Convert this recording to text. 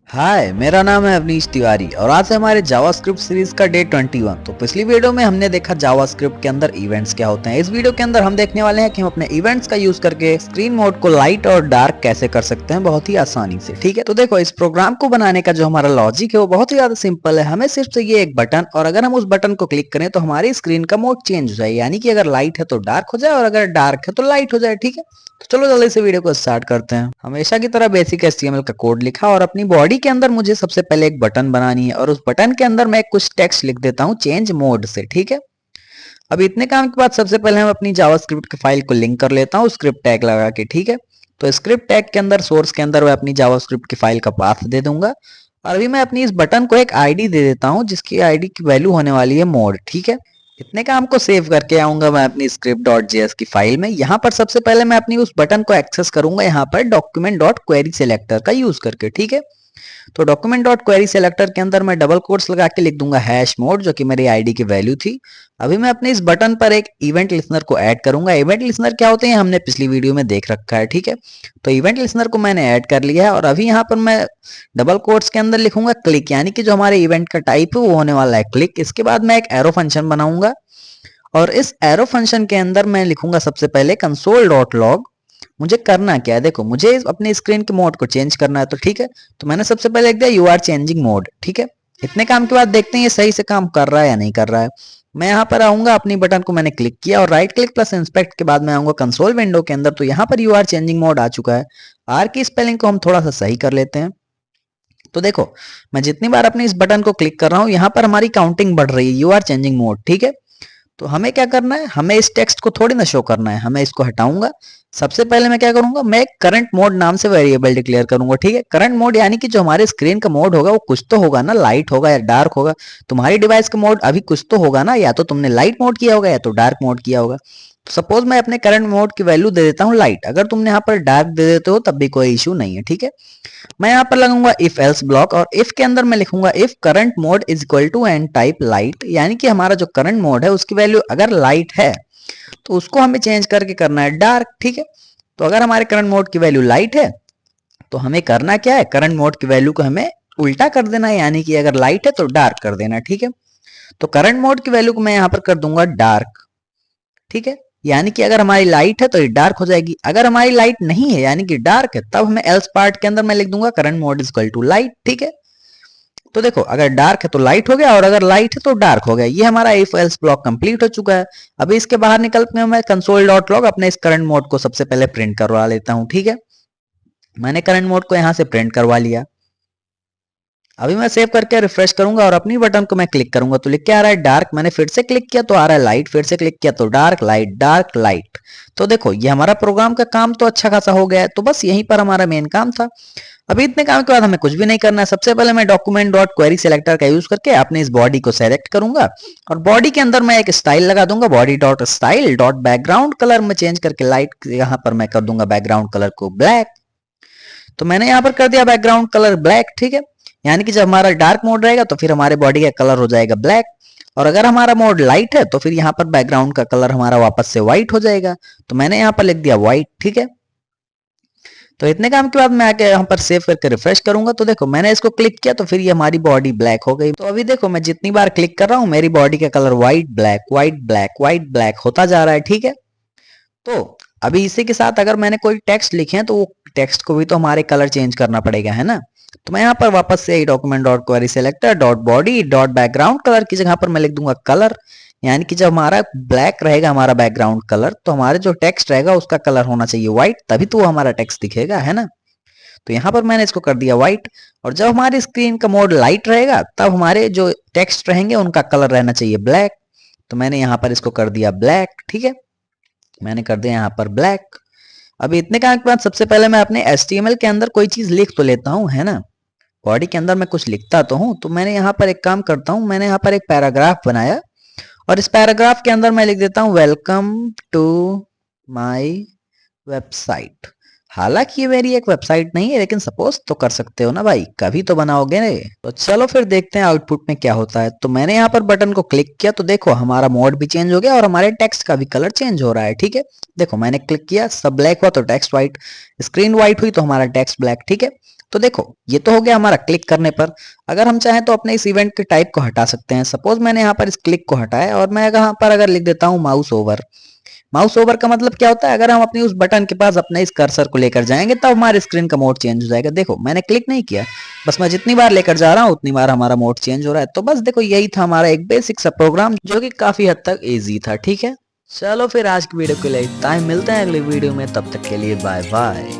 हाय, मेरा नाम है अवनीश तिवारी और आज है हमारे जावास्क्रिप्ट सीरीज का डे 21। तो पिछली वीडियो में हमने देखा जावास्क्रिप्ट के अंदर इवेंट्स क्या होते हैं। इस वीडियो के अंदर हम देखने वाले हैं कि हम अपने इवेंट्स का यूज करके स्क्रीन मोड को लाइट और डार्क कैसे कर सकते हैं बहुत ही आसानी से। ठीक है, तो देखो इस प्रोग्राम को बनाने का जो हमारा लॉजिक है वो बहुत ही ज्यादा सिंपल है। हमें सिर्फ चाहिए एक बटन और अगर हम उस बटन को क्लिक करें तो हमारी स्क्रीन का मोड चेंज हो जाए, यानी कि अगर लाइट है तो डार्क हो जाए और अगर डार्क है तो लाइट हो जाए। ठीक है, तो चलो जल्दी से वीडियो को स्टार्ट करते हैं। हमेशा की तरह बेसिक HTML का कोड लिखा और अपनी बॉडी के अंदर मुझे सबसे पहले एक बटन बनानी है और उस बटन के अंदर मैं कुछ टेक्स्ट लिख देता हूँ चेंज मोड से। ठीक है, अब इतने काम के बाद सबसे पहले हम अपनी जावास्क्रिप्ट की फाइल को लिंक कर लेता हूँ स्क्रिप्ट टैग लगा के। ठीक है, तो स्क्रिप्ट टैग के अंदर सोर्स के अंदर मैं अपनी जावास्क्रिप्ट की फाइल का पाथ दे दूंगा और अभी मैं अपनी इस बटन को एक आईडी दे देता हूँ जिसकी आईडी की वैल्यू होने वाली है मोड। ठीक है, इतने काम को सेव करके आऊंगा मैं अपनी script.js की फाइल में। यहाँ पर सबसे पहले मैं अपनी उस बटन को एक्सेस करूंगा यहाँ पर document.query selector का यूज करके। ठीक है, तो document.query selector के अंदर मैं डबल कोट्स लगा के लिख दूंगा हैश मोड जो कि मेरी आईडी की वैल्यू थी। अभी मैं अपने इस बटन पर एक इवेंट लिसनर को ऐड करूंगा। इवेंट लिसनर क्या होते हैं हमने पिछली वीडियो में देख रखा है। ठीक है, तो इवेंट लिसनर को मैंने ऐड कर लिया है और अभी यहाँ पर मैं डबल कोट्स के अंदर लिखूंगा क्लिक, यानी कि जो हमारे इवेंट का टाइप है वो होने वाला है क्लिक। इसके बाद मैं एक एरो फंक्शन बनाऊंगा और इस एरो फंक्शन के अंदर मैं लिखूंगा सबसे पहले console.log। मुझे करना क्या है, देखो मुझे अपने स्क्रीन के मोड को चेंज करना है। तो ठीक है, तो मैंने सबसे पहले लिख दिया यू आर चेंजिंग मोड। ठीक है, इतने काम के बाद देखते हैं ये सही से काम कर रहा है या नहीं कर रहा है। मैं यहाँ पर आऊंगा, अपनी बटन को मैंने क्लिक किया और राइट क्लिक प्लस इंस्पेक्ट के बाद मैं आऊंगा कंसोल विंडो के अंदर। तो यहाँ पर यू आर चेंजिंग मोड आ चुका है। आर की स्पेलिंग को हम थोड़ा सा सही कर लेते हैं। तो देखो मैं जितनी बार अपने इस बटन को क्लिक कर रहा हूँ यहाँ पर हमारी काउंटिंग बढ़ रही है, यू आर चेंजिंग मोड। ठीक है, तो हमें क्या करना है, हमें इस टेक्स्ट को थोड़ी ना शो करना है, हमें इसको हटाऊंगा। सबसे पहले मैं क्या करूंगा, मैं एक करंट मोड नाम से वेरिएबल डिक्लेयर करूंगा। ठीक है, करंट मोड यानी कि जो हमारे स्क्रीन का मोड होगा वो कुछ तो होगा ना, लाइट होगा या डार्क होगा। तुम्हारी डिवाइस का मोड अभी कुछ तो होगा ना, या तो तुमने लाइट मोड किया होगा या तो डार्क मोड किया होगा। तो सपोज मैं अपने करंट मोड की वैल्यू दे देता हूँ लाइट, अगर तुमने यहाँ पर डार्क दे देते हो तब भी कोई इशू नहीं है। ठीक है, मैं यहाँ पर लगाऊंगा इफ एल्स ब्लॉक और इफ के अंदर मैं लिखूंगा if current mode is equal to and type light, यानी कि हमारा जो करंट मोड है उसकी वैल्यू अगर लाइट है तो उसको हमें चेंज करके करना है डार्क। ठीक है, तो अगर हमारे करंट मोड की वैल्यू लाइट है तो हमें करना क्या है, करंट मोड की वैल्यू को हमें उल्टा कर देना है, यानी कि अगर लाइट है तो डार्क कर देना। ठीक है, तो करंट मोड की वैल्यू को मैं यहाँ पर कर दूंगा डार्क। ठीक है, यानी कि अगर हमारी लाइट है तो ये डार्क हो जाएगी, अगर हमारी लाइट नहीं है यानी कि डार्क है तब हमें एल्स पार्ट के अंदर मैं लिख दूंगा current mode is equal to light. ठीक है, तो देखो अगर डार्क है तो लाइट हो गया और अगर लाइट है तो डार्क हो गया। ये हमारा इफ एल्स ब्लॉक कंप्लीट हो चुका है। अभी इसके बाहर निकल के मैं console.log अपने इस करंट मोड को सबसे पहले प्रिंट करवा लेता हूँ। ठीक है, मैंने करंट मोड को यहाँ से प्रिंट करवा लिया। अभी मैं सेव करके रिफ्रेश करूंगा और अपनी बटन को मैं क्लिक करूंगा तो लिख के आ रहा है डार्क। मैंने फिर से क्लिक किया तो आ रहा है लाइट, फिर से क्लिक किया तो डार्क लाइट डार्क लाइट। तो देखो ये हमारा प्रोग्राम का काम तो अच्छा खासा हो गया है। तो बस यहीं पर हमारा मेन काम था। अभी इतने काम के बाद हमें कुछ भी नहीं करना है। सबसे पहले मैं document.query selector का यूज करके अपने इस बॉडी को सेलेक्ट करूंगा और बॉडी के अंदर मैं एक स्टाइल लगा दूंगा, body dot style dot background colour में चेंज करके लाइट यहाँ पर मैं कर दूंगा बैकग्राउंड कलर को ब्लैक। तो मैंने यहाँ पर कर दिया बैकग्राउंड कलर ब्लैक। ठीक है, यानी कि जब हमारा डार्क मोड रहेगा तो फिर हमारे बॉडी का कलर हो जाएगा ब्लैक और अगर हमारा मोड लाइट है तो फिर यहाँ पर बैकग्राउंड का कलर हमारा वापस से व्हाइट हो जाएगा। तो मैंने यहाँ पर लिख दिया व्हाइट। ठीक है, तो इतने काम के बाद मैं आके यहाँ पर सेव करके रिफ्रेश करूंगा तो देखो मैंने इसको क्लिक किया तो फिर ये हमारी बॉडी ब्लैक हो गई। तो अभी देखो मैं जितनी बार क्लिक कर रहा हूँ मेरी बॉडी का colour white black white black white black होता जा रहा है। ठीक है, तो अभी इसी के साथ अगर मैंने कोई टेक्स्ट लिखे हैं तो वो टेक्स्ट को भी तो हमारे कलर चेंज करना पड़ेगा, है ना। तो मैं यहाँ पर वापस से document.query selector dot body dot background colour की जगह पर मैं लिख दूंगा कलर, यानी कि जब हमारा ब्लैक रहेगा हमारा बैकग्राउंड कलर तो हमारे जो टेक्स्ट रहेगा उसका कलर होना चाहिए व्हाइट, तभी तो वो हमारा टेक्स्ट दिखेगा, है ना। तो यहाँ पर मैंने इसको कर दिया व्हाइट और जब हमारी स्क्रीन का मोड लाइट रहेगा तब हमारे जो टेक्स्ट रहेंगे उनका कलर रहना चाहिए ब्लैक। तो मैंने यहाँ पर इसको कर दिया ब्लैक। ठीक है, मैंने कर दिया यहाँ पर ब्लैक। अभी इतने काम के बाद सबसे पहले मैं अपने HTML के अंदर कोई चीज लिख तो लेता हूँ, है ना। बॉडी के अंदर मैं कुछ लिखता तो हूँ। तो मैंने यहाँ पर एक काम करता हूँ, मैंने यहाँ पर एक पैराग्राफ बनाया और इस पैराग्राफ के अंदर मैं लिख देता हूँ वेलकम टू माय वेबसाइट। हालांकि ये मेरी एक वेबसाइट नहीं है लेकिन सपोज तो कर सकते हो ना भाई, कभी तो बनाओगे ने। तो चलो फिर देखते हैं आउटपुट में क्या होता है। तो मैंने यहाँ पर बटन को क्लिक किया तो देखो हमारा मोड भी चेंज हो गया और हमारे टेक्स्ट का भी कलर चेंज हो रहा है। ठीक है, देखो मैंने क्लिक किया सब ब्लैक हुआ तो टेक्स्ट व्हाइट, स्क्रीन व्हाइट हुई तो हमारा टेक्स्ट ब्लैक। ठीक है, तो देखो ये तो हो गया हमारा क्लिक करने पर। अगर हम चाहें तो अपने इस इवेंट के टाइप को हटा सकते हैं। सपोज मैंने यहाँ पर इस क्लिक को हटाया और मैं यहाँ पर अगर लिख देता हूँ माउस ओवर। माउस ओवर का मतलब क्या होता है, अगर हम अपनी उस बटन के पास अपने इस कर्सर को लेकर जाएंगे तब हमारे स्क्रीन का मोड चेंज हो जाएगा। देखो मैंने क्लिक नहीं किया, बस मैं जितनी बार लेकर जा रहा हूँ उतनी बार हमारा मोड चेंज हो रहा है। तो बस देखो यही था हमारा एक बेसिक सा प्रोग्राम जो कि काफी हद तक इजी था। ठीक है, चलो फिर आज की वीडियो के लिए इतना ही, मिलते हैं अगली वीडियो में, तब तक के लिए बाय बाय।